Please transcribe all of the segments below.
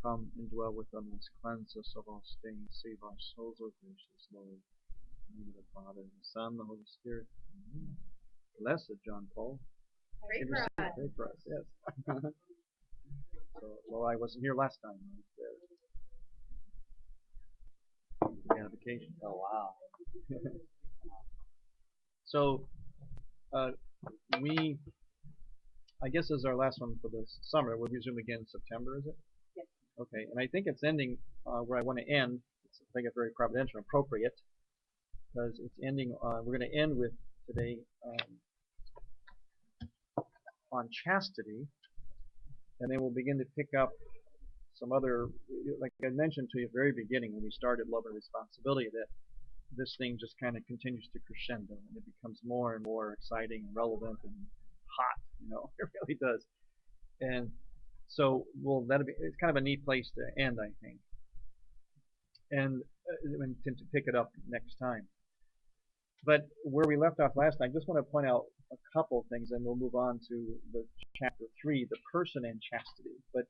come and dwell within us, cleanse us of all stains, save our souls, O gracious Lord. In the name of the Father, and the Son, and the Holy Spirit. Amen. Blessed John Paul. Pray for us. Pray for us, yes. So, well, I wasn't here last time. I was there. Beatification. Oh, wow. So, I guess this is our last one for this summer. We'll resume again in September, is it? Yes. Okay, and I think it's ending where I want to end. I think it's very providential and appropriate because it's ending. We're going to end with today on chastity, and then we'll begin to pick up some other, like I mentioned to you at the very beginning when we started Love and Responsibility, that this thing just kind of continues to crescendo and it becomes more and more exciting and relevant and hot, it really does. And so, it's kind of a neat place to end, I think, and to pick it up next time. But where we left off last time, I just want to point out a couple of things, and we'll move on to the chapter 3, the person and chastity. But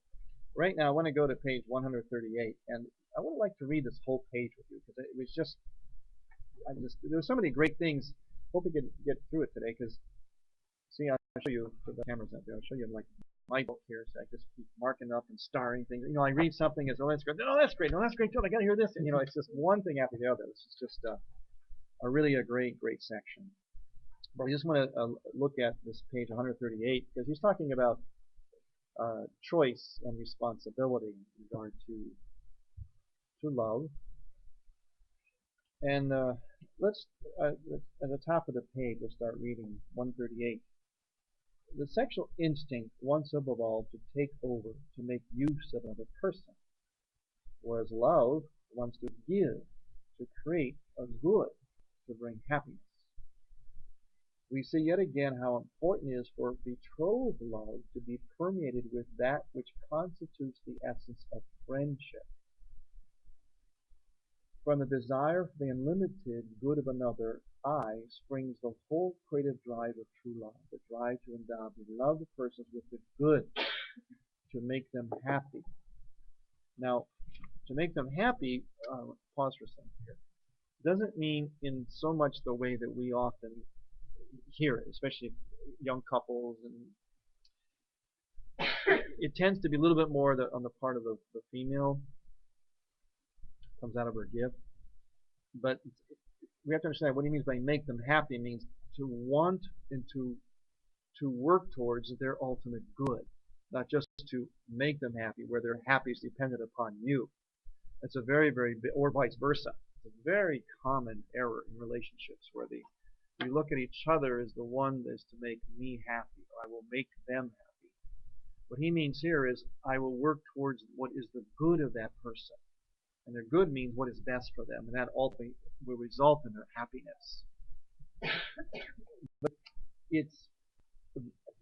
right now, I want to go to page 138, and I would like to read this whole page with you because it was just, there were so many great things. Hope we can get through it today because, see, I'll show you, put the cameras out there, I'll show you like my book here, so I just keep marking up and starring things. I read something as, oh, that's great, no, that's great, no, that's great too, I got to hear this, and it's just one thing after the other. This is just really a great section. But we just want to look at this page 138 because he's talking about choice and responsibility in regard to love. And let's at the top of the page, we'll start reading 138. The sexual instinct wants above all to take over, to make use of another person, whereas love wants to give, to create a good, to bring happiness. We see yet again how important it is for betrothed love to be permeated with that which constitutes the essence of friendship. From the desire for the unlimited good of another, springs the whole creative drive of true love, the drive to endow beloved persons with the good, to make them happy. Now, to make them happy, pause for a second here, doesn't mean in so much the way that we often hear it, especially young couples, and it tends to be a little bit more on the part of the female, comes out of her gift. But we have to understand what he means by make them happy. It means to want and to work towards their ultimate good, not just to make them happy, where their happiness is dependent upon you. It's a very, or vice versa. It's a very common error in relationships where we look at each other as the one that is to make me happy, or I will make them happy. What he means here is I will work towards what is the good of that person. And their good means what is best for them, and that ultimately will result in their happiness. But it's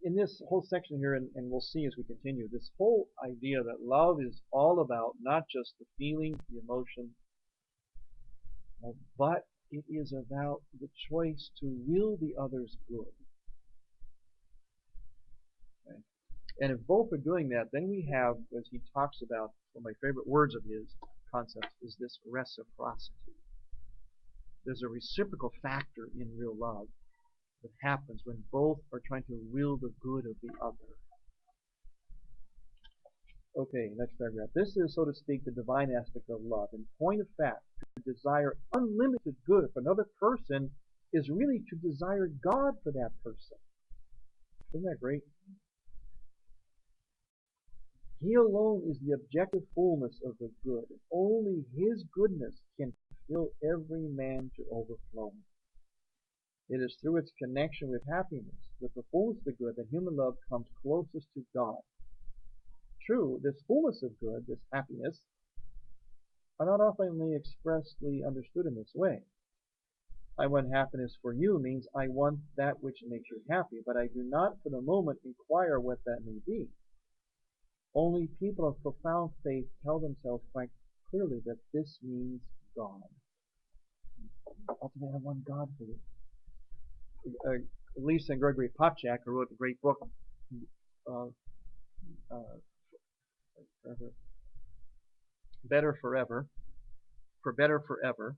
in this whole section here, and we'll see as we continue, this whole idea that love is all about not just the feeling, the emotion, but it is about the choice to will the other's good. Okay? And if both are doing that, then we have, as he talks about, one of my favorite words of his concept is this reciprocity. There's a reciprocal factor in real love that happens when both are trying to will the good of the other. Okay, next paragraph. This is, so to speak, the divine aspect of love. In point of fact, to desire unlimited good for another person is really to desire God for that person. Isn't that great? He alone is the objective fullness of the good. Only His goodness can fill every man to overflowing. It is through its connection with happiness, with the fullness of the good, that human love comes closest to God. True, this fullness of good, this happiness, are not often expressly understood in this way. I want happiness for you means I want that which makes you happy, but I do not for the moment inquire what that may be. Only people of profound faith tell themselves quite clearly that this means God. Ultimately, I want God for you. Lisa and Gregory Popchak, who wrote a great book, Better Forever, for Better Forever,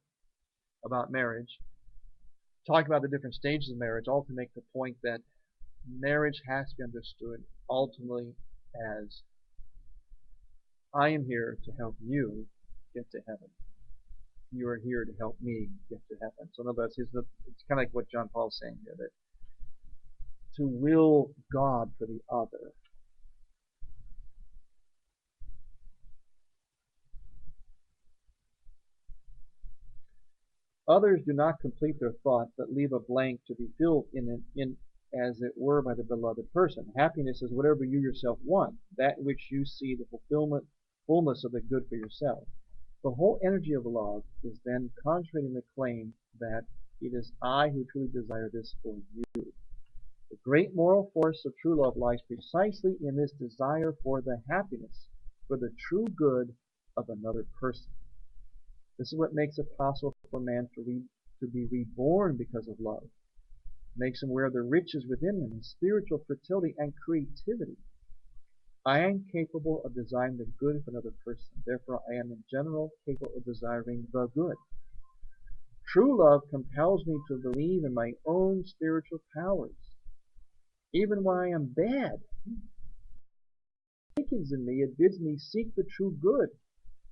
about marriage, talk about the different stages of marriage, all to make the point that marriage has to be understood ultimately as I am here to help you get to heaven. You are here to help me get to heaven. So in other words, it's kind of like what John Paul's saying here, that to will God for the other. Others do not complete their thought, but leave a blank to be filled in as it were by the beloved person. Happiness is whatever you yourself want, that which you see the fullness of the good for yourself. The whole energy of love is then concentrating the claim that it is I who truly desire this for you. The great moral force of true love lies precisely in this desire for the happiness, for the true good of another person. This is what makes it possible for man to be reborn because of love. It makes him aware of the riches within him, his spiritual fertility and creativity. I am capable of desiring the good of another person. Therefore, I am in general capable of desiring the good. True love compels me to believe in my own spiritual powers. Even when I am bad, it awakens in me, it bids me seek the true good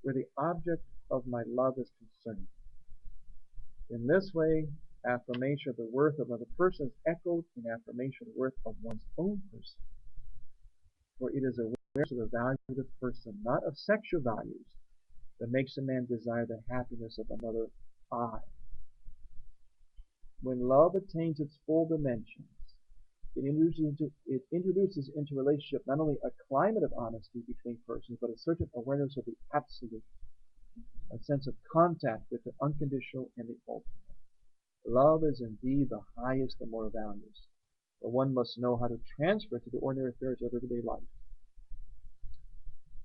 where the object of my love is concerned. In this way, affirmation of the worth of another person is echoed in affirmation of the worth of one's own person. For it is awareness of the value of the person, not of sexual values, that makes a man desire the happiness of another I. When love attains its full dimensions, it introduces into relationship not only a climate of honesty between persons, but a certain awareness of the absolute, a sense of contact with the unconditional and the ultimate. Love is indeed the highest of moral values, but one must know how to transfer it to the ordinary affairs of everyday life.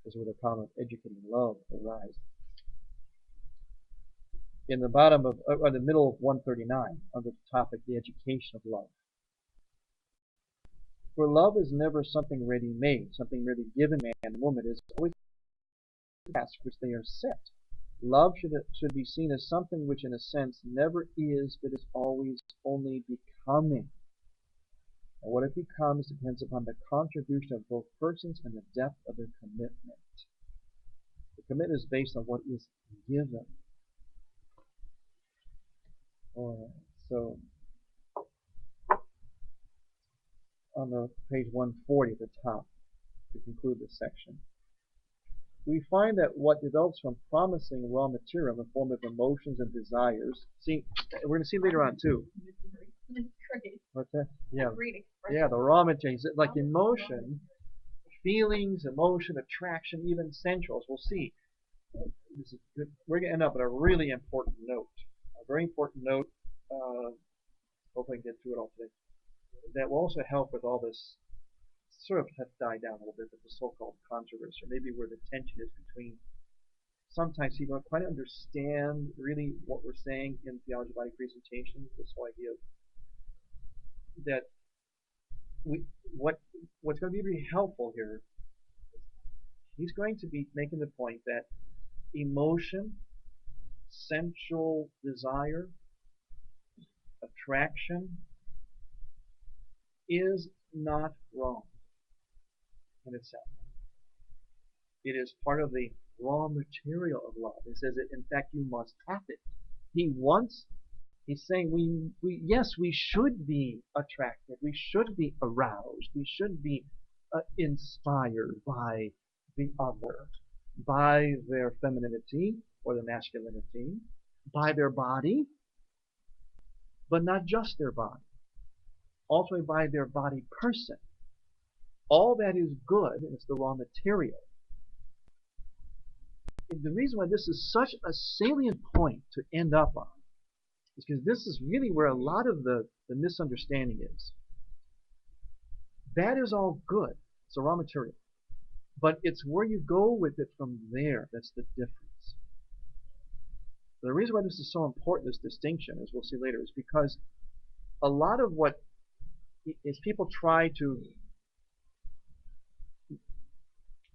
This is where the problem of educating love arises. In the the middle of 139, under the topic, the education of love. For love is never something ready-made, something merely given man and woman. It is always a task which they are set. Love should be seen as something which in a sense never is, but is always only becoming. And what it becomes depends upon the contribution of both persons and the depth of their commitment. The commitment is based on what is given. Alright, so on the page 140 at the top, to conclude this section, we find that what develops from promising raw material in the form of emotions and desires. See, we're going to see later on too. What's that? Yeah, yeah, the raw materials, like emotion, feelings, emotion, attraction, even sensuals. We'll see. This is good. We're going to end up at a really important note, a very important note. Hopefully, I can get through it all today. That will also help with all this. Sort of have died down a little bit, but the so-called controversy, or maybe where the tension is between. Sometimes people don't quite understand really what we're saying in theology body presentation. This whole idea of that what's going to be really helpful here. He's going to be making the point that emotion, sensual desire, attraction is not wrong in itself. It is part of the raw material of love. It says that in fact you must have it. He's saying yes, we should be attracted, we should be aroused, we should be inspired by the other, by their femininity or their masculinity, by their body, but not just their body, also by their body person. All that is good, and it's the raw material. The reason why this is such a salient point to end up on is because this is really where a lot of the misunderstanding is. That is all good. It's a raw material. But it's where you go with it from there that's the difference. The reason why this is so important, this distinction, as we'll see later, is because a lot of what is people try to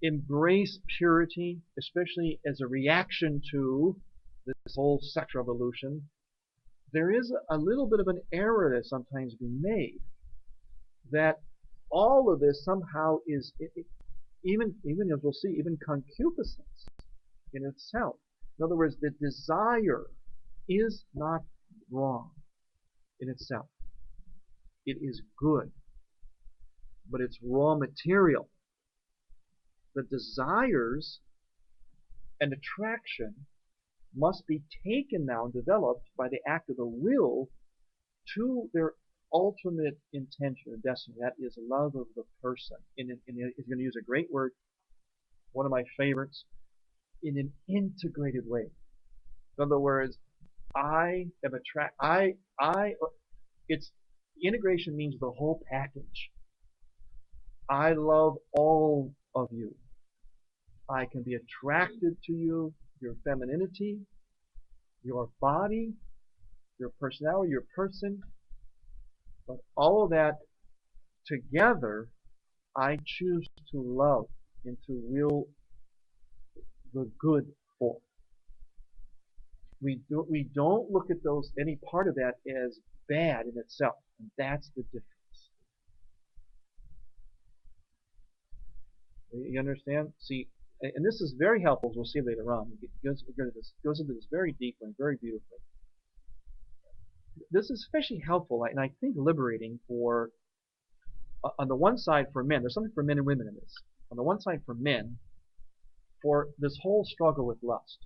embrace purity, especially as a reaction to this whole sexual revolution, there is a little bit of an error that's sometimes being made that all of this somehow is, even as we'll see, even concupiscence in itself. In other words, the desire is not wrong in itself. It is good, but it's raw material. The desires and attraction must be taken now and developed by the act of the will to their ultimate intention and destiny. That is love of the person. And he's going to use a great word, one of my favorites, in an integrated way. In other words, it's integration means the whole package. I love all of you. I can be attracted to you, your femininity, your body, your personality, your person. But all of that together, I choose to love and to will the good for. We don't look at any part of that as bad in itself, and that's the difference. You understand? See, and this is very helpful, as we'll see later on. It goes into this very deeply and very beautifully. This is especially helpful, and I think liberating for, on the one side for men, there's something for men and women in this. On the one side for men, for this whole struggle with lust.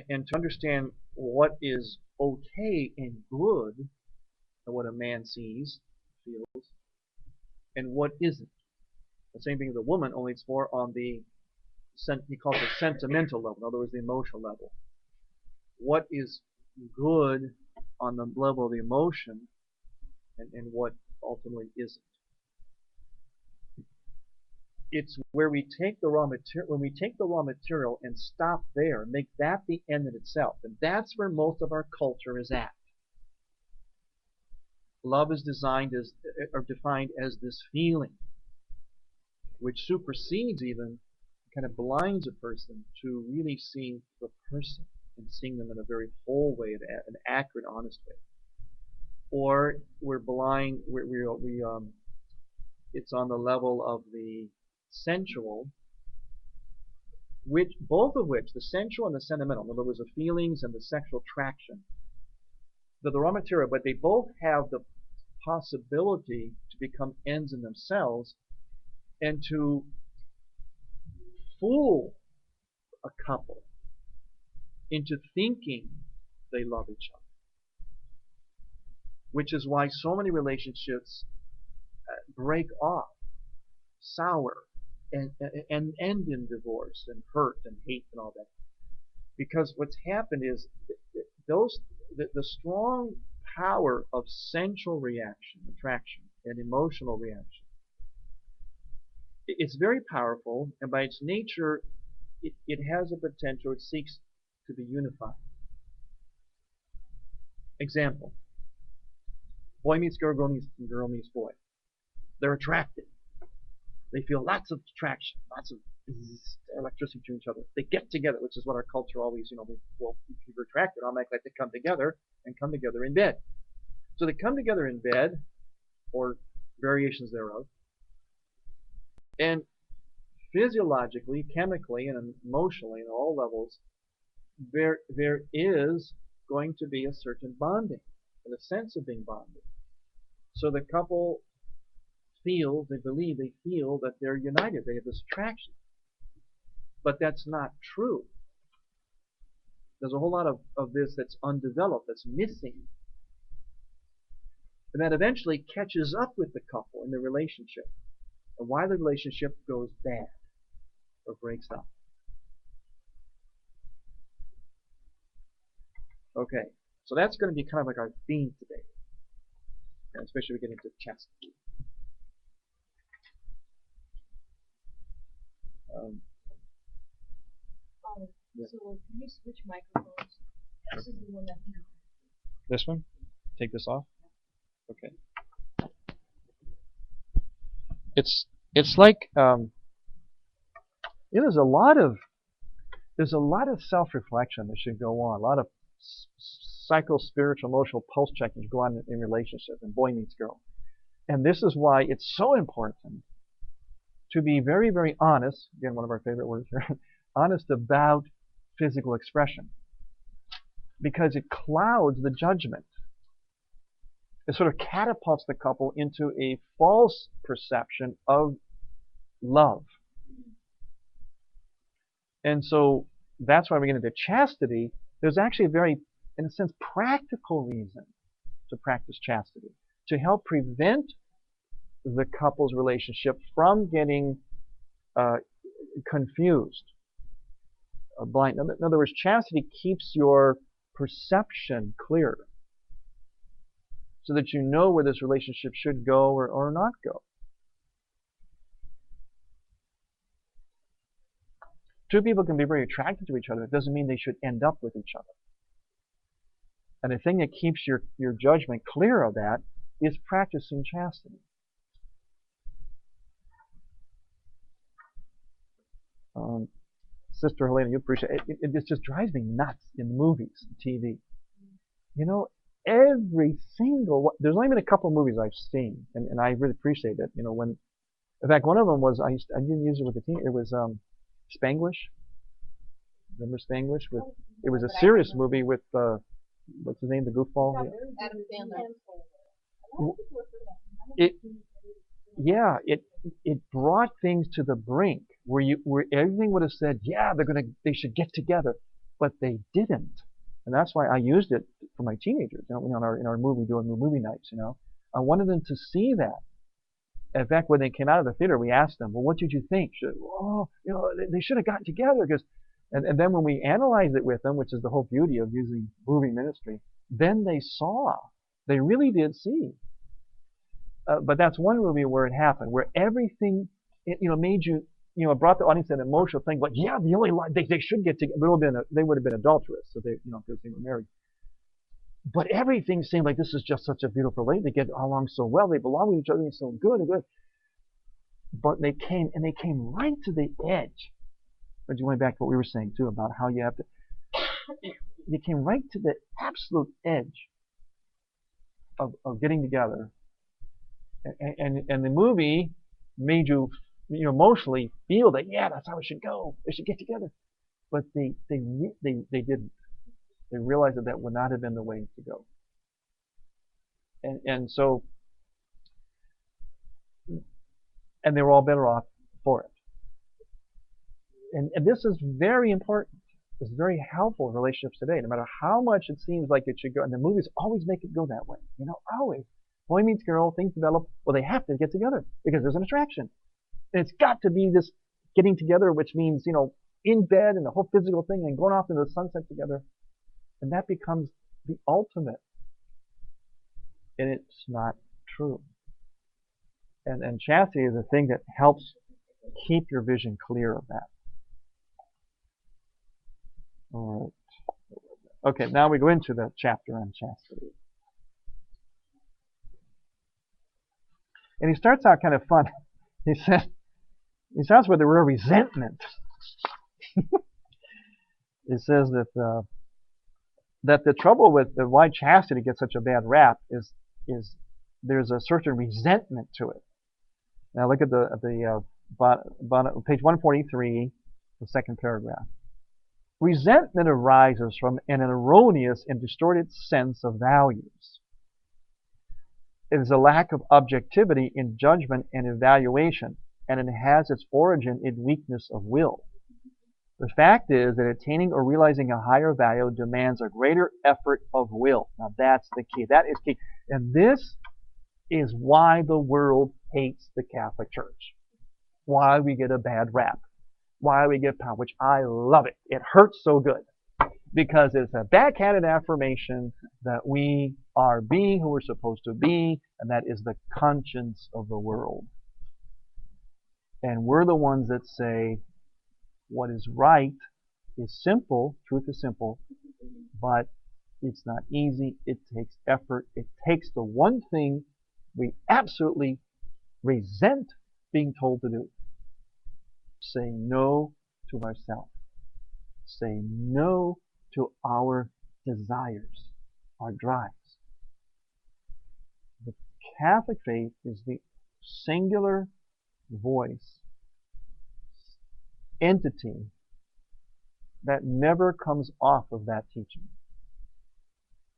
And to understand what is okay and good, and what a man sees, feels, and what isn't. The same thing as a woman, only it's more on the, he calls it sentimental level, in other words, the emotional level. What is good on the level of the emotion, and what ultimately isn't. It's where we take the raw material, when we take the raw material and stop there, make that the end in itself, and that's where most of our culture is at. Love is defined as this feeling, which supersedes even, kind of blinds a person to really seeing the person and seeing them in a very whole way, an accurate, honest way. Or we're blind, it's on the level of the sensual, both of which, the sensual and the sentimental, in other words, the feelings and the sexual attraction, the raw material, but they both have the possibility to become ends in themselves and to fool a couple into thinking they love each other. Which is why so many relationships break off, sour, and end in divorce and hurt and hate and all that. Because what's happened is the strong power of sensual reaction, attraction, and emotional reaction, it's very powerful, and by its nature, it has a potential, it seeks to be unified. Example. Boy meets girl, girl meets boy. They're attracted. They feel lots of attraction, lots of electricity to each other. They get together, which is what our culture always, well, if you're attracted, I'll make like they come together and come together in bed. So they come together in bed, or variations thereof, and physiologically, chemically, and emotionally, at all levels, there is going to be a certain bonding, and a sense of being bonded. So the couple they feel that they're united, they have this attraction. But that's not true. There's a whole lot of this that's undeveloped, that's missing. And that eventually catches up with the couple in the relationship. And why the relationship goes bad or breaks up. Okay, so that's going to be kind of like our theme today. And especially we get into chastity. Yeah. So can you switch microphones? This is the one that now. This one? Take this off? Okay. it's like there's a lot of self-reflection that should go on, a lot of psycho-spiritual, emotional pulse checking should go on in relationships and boy meets girl. And this is why it's so important to be very, very honest, again, one of our favorite words here, honest about physical expression. Because it clouds the judgment. It sort of catapults the couple into a false perception of love. And so that's why we get into chastity. There's actually a very, in a sense, practical reason to practice chastity, to help prevent the couple's relationship from getting confused, blind. In other words, chastity keeps your perception clear so that you know where this relationship should go or not go. Two people can be very attracted to each other. It doesn't mean they should end up with each other. And the thing that keeps your judgment clear of that is practicing chastity. Sister Helena, you appreciate it. It just drives me nuts in movies and TV. You know, every single one, there's only been a couple of movies I've seen, and I really appreciate it. You know, when, in fact, one of them was, I didn't use it with the team, it was Spanglish. Remember Spanglish? It was a serious movie with, what's his name, the goofball? Adam Sandler. It brought things to the brink where everything would have said, yeah, they should get together, but they didn't. And that's why I used it for my teenagers, you know, in our movie, doing movie nights, you know. I wanted them to see that. In fact, when they came out of the theater, we asked them, well, what did you think? They should have gotten together. And then when we analyzed it with them, which is the whole beauty of using movie ministry, then they really did see. But that's one movie where it happened, where everything, made you, brought the audience an emotional thing. But yeah, the only line, they should get together. They would have been adulterous, so because they were married. But everything seemed like this is just such a beautiful lady. They get along so well. They belong with each other. It's so good and good. But they came right to the edge. But you went back to what we were saying too about how you have to. They came right to the absolute edge of getting together. And the movie made you, emotionally feel that, yeah, that's how it should go. They should get together. But they didn't. They realized that would not have been the way to go. And so, and they were all better off for it. And this is very important. It's very helpful in relationships today. No matter how much it seems like it should go, and the movies always make it go that way. Always. Boy meets girl, things develop. Well, they have to get together because there's an attraction. And it's got to be this getting together, which means, in bed and the whole physical thing and going off into the sunset together. And that becomes the ultimate. And it's not true. And chastity is a thing that helps keep your vision clear of that. All right. Okay, now we go into the chapter on chastity. And he starts out kind of fun. He starts with a real resentment. It says that the trouble with why chastity gets such a bad rap is there's a certain resentment to it. Now look at the page 143, the second paragraph. Resentment arises from an erroneous and distorted sense of values. It is a lack of objectivity in judgment and evaluation, and it has its origin in weakness of will. The fact is that attaining or realizing a higher value demands a greater effort of will. Now that's the key. That is key. And this is why the world hates the Catholic Church. Why we get a bad rap. Why we get power, which I love it. It hurts so good. Because it's a backhanded affirmation that we are being who we're supposed to be, and that is the conscience of the world. And we're the ones that say what is right is simple, truth is simple, but it's not easy, it takes effort, it takes the one thing we absolutely resent being told to do. Say no to ourselves. Say no to our desires, our drives. The Catholic faith is the singular voice, entity that never comes off of that teaching.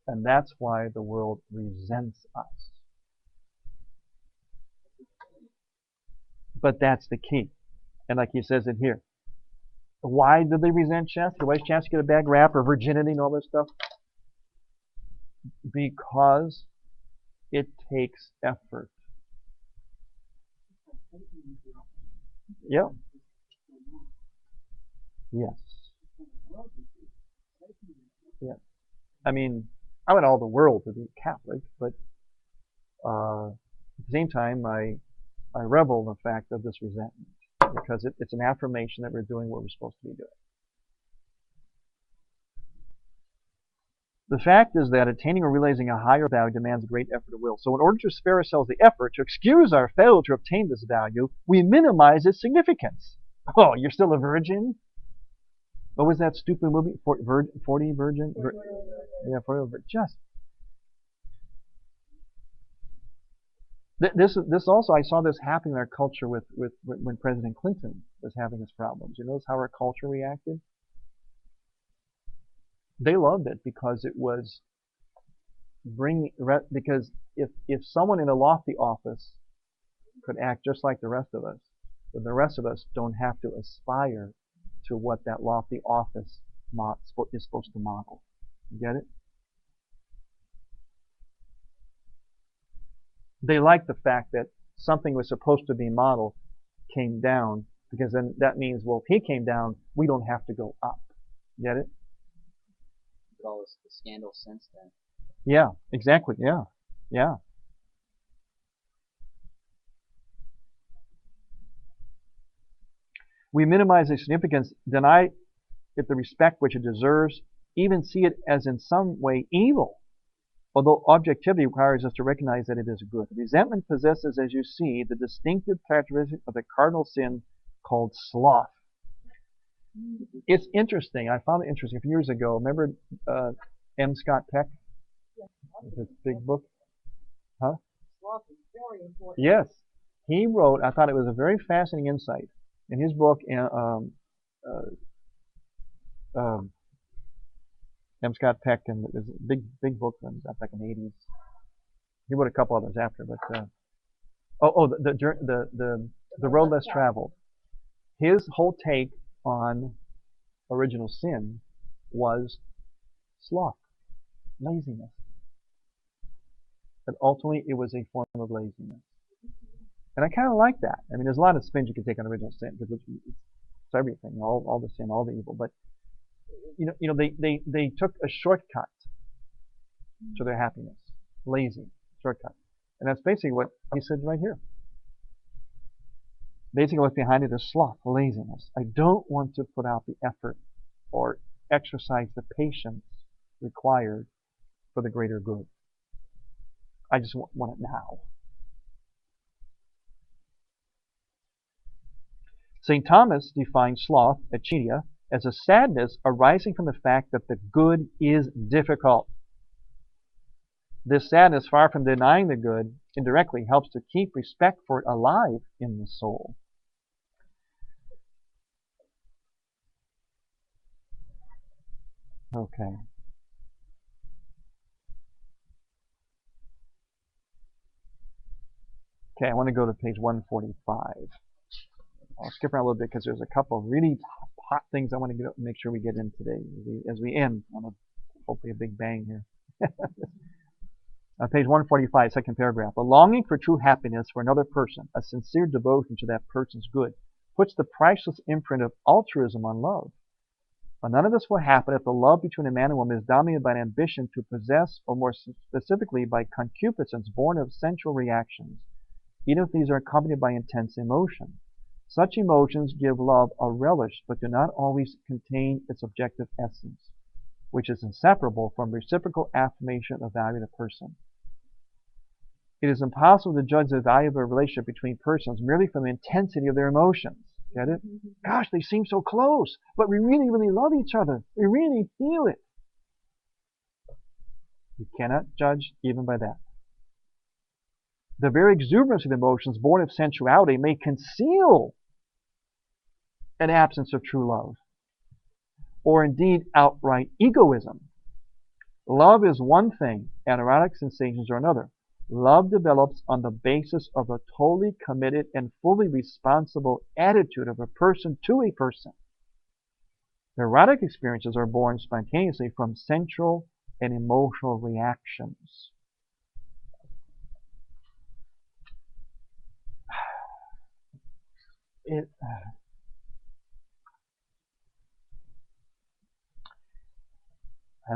And that's why the world resents us. But that's the key. And like he says it here. Why do they resent chastity? Why does chastity get a bad rap, or virginity and all this stuff? Because it takes effort. Yeah. Yes. Yeah. I mean, I want all the world to be Catholic, but at the same time, I revel in the fact of this resentment, because it's an affirmation that we're doing what we're supposed to be doing. The fact is that attaining or realizing a higher value demands a great effort of will. So in order to spare ourselves the effort to excuse our failure to obtain this value, we minimize its significance. Oh, you're still a virgin? What was that stupid movie? 40 Virgin? Yeah, 40 Virgin. Just. This also, I saw this happening in our culture with when President Clinton was having his problems. You notice how our culture reacted? They loved it because it was because if someone in a lofty office could act just like the rest of us, then the rest of us don't have to aspire to what that lofty office is supposed to model. You get it? They liked the fact that something was supposed to be modeled came down, because then that means, well, if he came down, we don't have to go up. Get it? All this, the scandal since then. Yeah, exactly. Yeah, yeah. We minimize its significance, deny it the respect which it deserves, even see it as in some way evil, although objectivity requires us to recognize that it is good. Resentment possesses, as you see, the distinctive characteristic of the cardinal sin called sloth. It's interesting. I found it interesting a few years ago. Remember M. Scott Peck? His big book? Huh? Sloth is very important. Yes. He wrote, I thought it was a very fascinating insight in his book, M. Scott Peck, and it was a big book from back in the 80s. He wrote a couple others after, but the Road Less Traveled. His whole take on original sin was sloth, laziness. But ultimately, it was a form of laziness. And I kind of like that. I mean, there's a lot of spins you can take on original sin, because it's everything, all the sin, all the evil. But they took a shortcut to their happiness, lazy shortcut, and that's basically what he said right here. Basically, what's behind it is sloth, laziness. I don't want to put out the effort or exercise the patience required for the greater good. I just want it now. St. Thomas defines sloth, acedia, as a sadness arising from the fact that the good is difficult. This sadness, far from denying the good, indirectly helps to keep respect for it alive in the soul. Okay. Okay, I want to go to page 145. I'll skip around a little bit because there's a couple of really hot things I want to make sure we get in today as we end on hopefully a big bang here. Page 145, second paragraph. A longing for true happiness for another person, a sincere devotion to that person's good, puts the priceless imprint of altruism on love. But none of this will happen if the love between a man and woman is dominated by an ambition to possess, or more specifically by concupiscence born of sensual reactions, even if these are accompanied by intense emotion. Such emotions give love a relish, but do not always contain its objective essence, which is inseparable from reciprocal affirmation of value of the person. It is impossible to judge the value of a relationship between persons merely from the intensity of their emotions. Get it? Gosh, they seem so close, but we really, really love each other. We really feel it. You cannot judge even by that. The very exuberance of the emotions born of sensuality may conceal an absence of true love, or indeed outright egoism. Love is one thing, and erotic sensations are another. Love develops on the basis of a totally committed and fully responsible attitude of a person to a person. The erotic experiences are born spontaneously from sensual and emotional reactions. I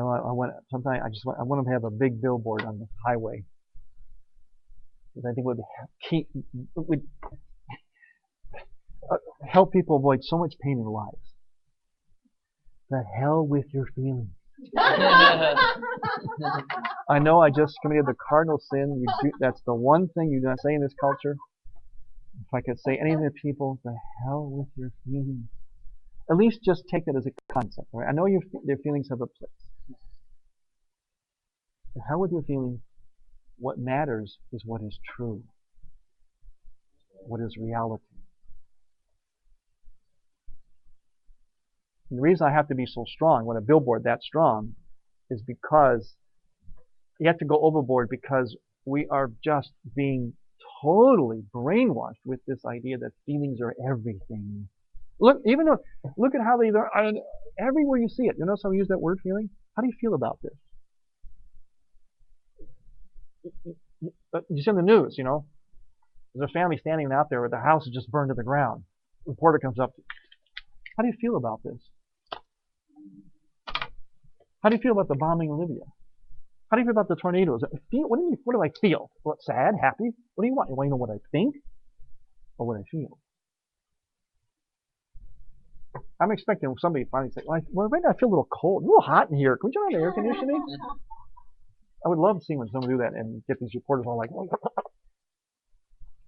want to have a big billboard on the highway. Because I think it would help people avoid so much pain in their lives. The hell with your feelings. I know I just committed the cardinal sin. That's the one thing you do not say in this culture. If I could say anything to people, the hell with your feelings. At least just take it as a concept. Right? I know their feelings have a place. The hell with your feelings. What matters is what is true. What is reality. And the reason I have to be so strong when a billboard that strong is because you have to go overboard, because we are just being totally brainwashed with this idea that feelings are everything. Look at how they are everywhere you see it. You notice how we use that word feeling? How do you feel about this? You see on the news, there's a family standing out there where the house is just burned to the ground. The reporter comes up. How do you feel about this? How do you feel about the bombing in Libya? How do you feel about the tornadoes? What do I feel? What, sad? Happy? What do you want? You want to know what I think? Or what I feel? I'm expecting somebody to finally say, well, right now I feel a little cold. A little hot in here. Can we turn on the air conditioning? I would love to see when someone do that and get these reporters all like,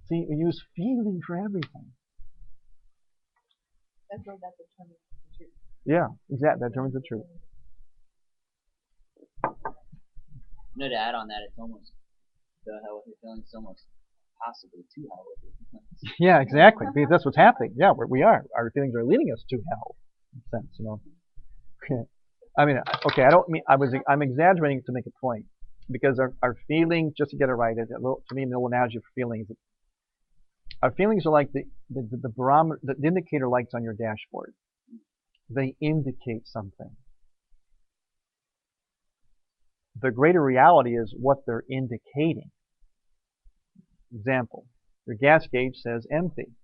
see, we use feeling for everything. That's what that determines the truth. Yeah, exactly. That determines the truth. To add on that, it's almost the hell with your feelings, it's almost possibly to hell with your feelings. Yeah, exactly. Because that's what's happening. Yeah, we are. Our feelings are leading us to hell, in a sense, I mean, okay, I don't mean I'm exaggerating to make a point, because our feelings, just to get it right, to me, an little analogy for feelings. Our feelings are like the barometer, the indicator lights on your dashboard. They indicate something. The greater reality is what they're indicating. Example, your gas gauge says empty.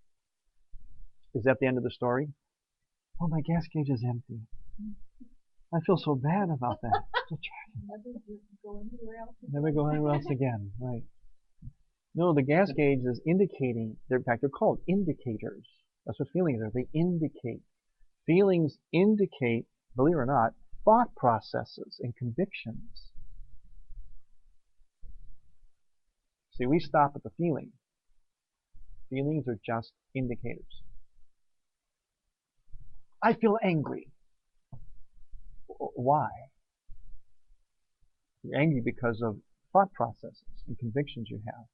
Is that the end of the story? Oh, my gas gauge is empty. I feel so bad about that. Never go anywhere else again. Right. No, the gas gauge is indicating, in fact, they're called indicators. That's what feelings are. They indicate. Feelings indicate, believe it or not, thought processes and convictions. See, we stop at the feeling. Feelings are just indicators. I feel angry. Why? You're angry because of thought processes and convictions you have.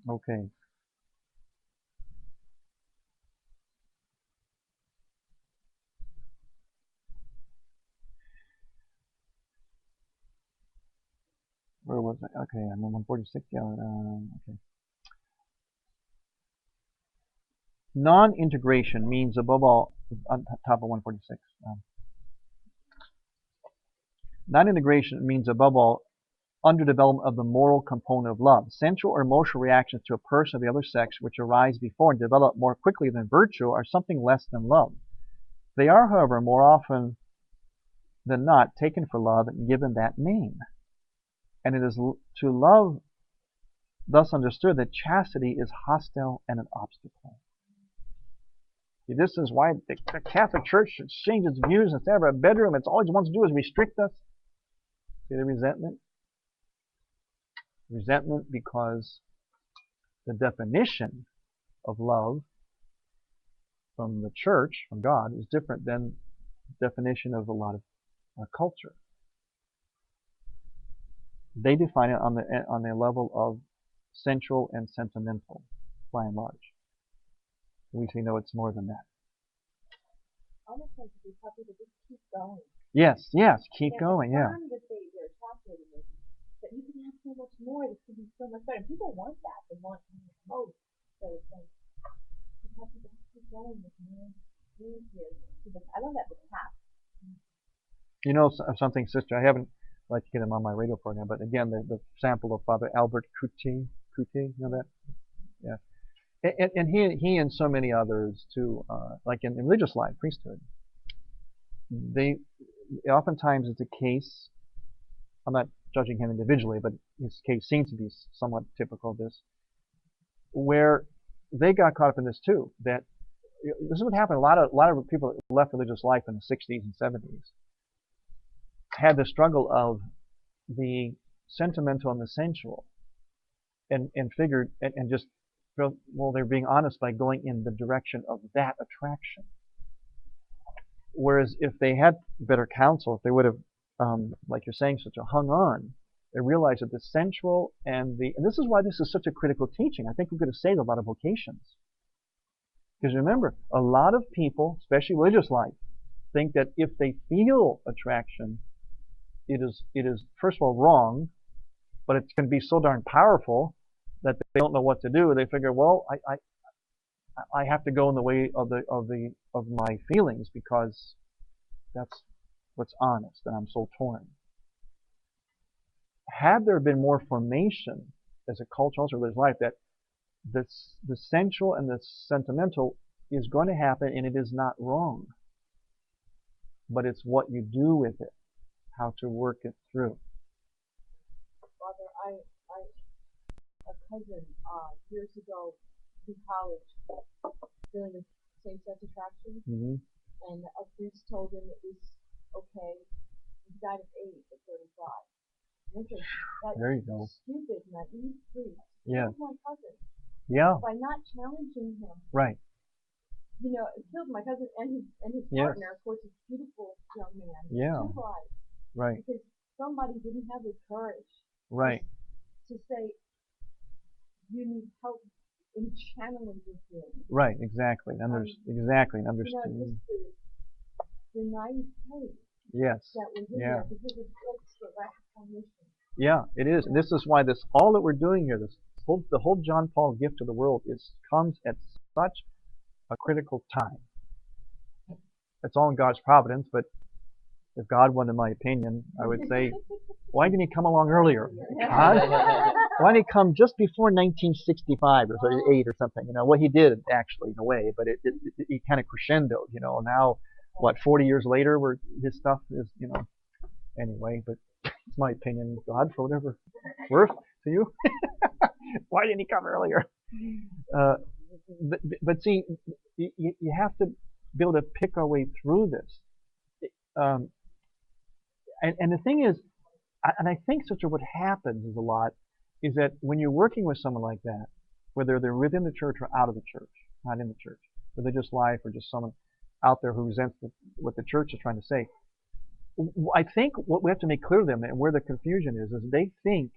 Okay. Where was I? Okay, I'm on 146. Yeah, okay. Non-integration means, above all, on top of 146. Non-integration means, above all, underdevelopment of the moral component of love. Sensual or emotional reactions to a person of the other sex, which arise before and develop more quickly than virtue, are something less than love. They are, however, more often than not taken for love and given that name. And it is to love thus understood that chastity is hostile and an obstacle. This is why the Catholic Church should change its views. Instead of a bedroom, it's all it wants to do is restrict us. See the resentment? Resentment because the definition of love from the church, from God, is different than the definition of a lot of our culture. They define it on the level of sensual and sentimental, by and large. We say, no, it's more than that. Almost like to be happy to just keep going. Yes, keep going, yeah. It's fun that they're attracted to it, but you can have so much more. This could be so much better. People want that. They want most. So it's like, you have to just keep going with more things here. I love that with cats. You know something, sister, I haven't like to get him on my radio program, but again, the sample of Father Albert Couté, you know that? Yeah. And he and so many others too, like in religious life, priesthood, they oftentimes it's a case, I'm not judging him individually, but his case seems to be somewhat typical of this, where they got caught up in this too, that this is what happened. A lot of people that left religious life in the 60s and 70s had the struggle of the sentimental and the sensual, and figured and just felt, well, they're being honest by going in the direction of that attraction. Whereas if they had better counsel, if they would have, like you're saying, such a hung on, they realized that the sensual and this is why this is such a critical teaching. I think we're going to save a lot of vocations. Because remember, a lot of people, especially religious life, think that if they feel attraction, it is first of all wrong, but it can be so darn powerful that they don't know what to do. They figure, well, I have to go in the way of my feelings because that's what's honest, and I'm so torn. Had there been more formation as a culture, also religious life, that the sensual and the sentimental is going to happen, and it is not wrong, but it's what you do with it, how to work it through. Father, a cousin years ago in college dealing with same-sex attraction, and a priest told him it was okay. He died of AIDS at 35. And there you go. Stupid, naive priest. Yeah. Killed my cousin. Yeah. By not challenging him. Right. You know, it killed my cousin and his Yes. partner, of course, a beautiful young man. Yeah. 2 lives. Right. Because somebody didn't have the courage. Right. To say, you need help in channeling your feelings. Right, exactly. Exactly. Understood. You know, just the naive faith yes. that was in there because it's the radical mission. Yeah, it is. And this is why all that we're doing here, the whole John Paul gift to the world comes at such a critical time. It's all in God's providence, but if God wanted my opinion, I would say, why didn't he come along earlier? God? Why didn't he come just before 1965 or 8 or something? You know, well, he did actually in a way, but it kind of crescendoed, you know. Now, 40 years later, his stuff is, you know, anyway, but it's my opinion. God, for whatever it's worth to you. Why didn't he come earlier? But see, you have to be able to pick our way through this. And the thing is, and I think such what happens is a lot, is that when you're working with someone like that, whether they're within the church or out of the church, not in the church, religious life or just someone out there who resents what the church is trying to say, I think what we have to make clear to them and where the confusion is they think,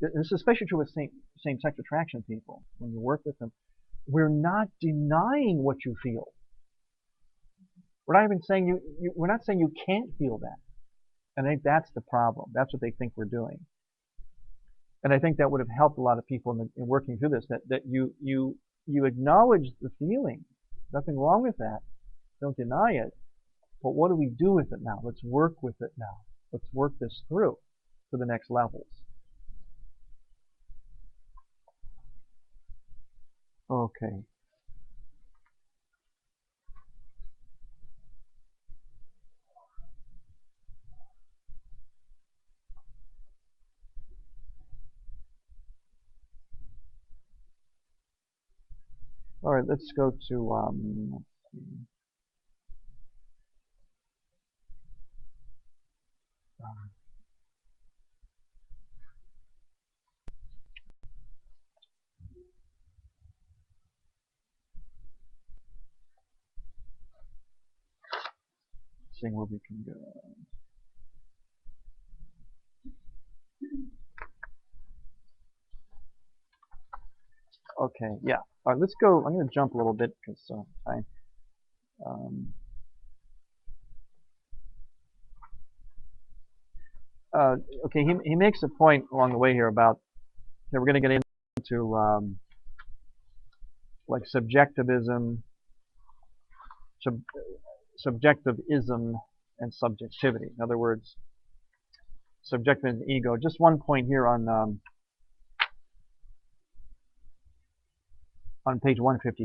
this is especially true with same-sex attraction people, when you work with them, we're not denying what you feel. We're not even saying we're not saying you can't feel that. And I think that's the problem. That's what they think we're doing. And I think that would have helped a lot of people in working through this, that you acknowledge the feeling. Nothing wrong with that. Don't deny it. But what do we do with it now? Let's work with it now. Let's work this through to the next levels. Okay. All right, let's go to Seeing where we can go. Okay, yeah. All right, let's go. I'm going to jump a little bit because time. Okay, he makes a point along the way here about that we're going to get into like subjectivism, subjectivism, and subjectivity. In other words, subjectivism and ego. Just one point here on page 150.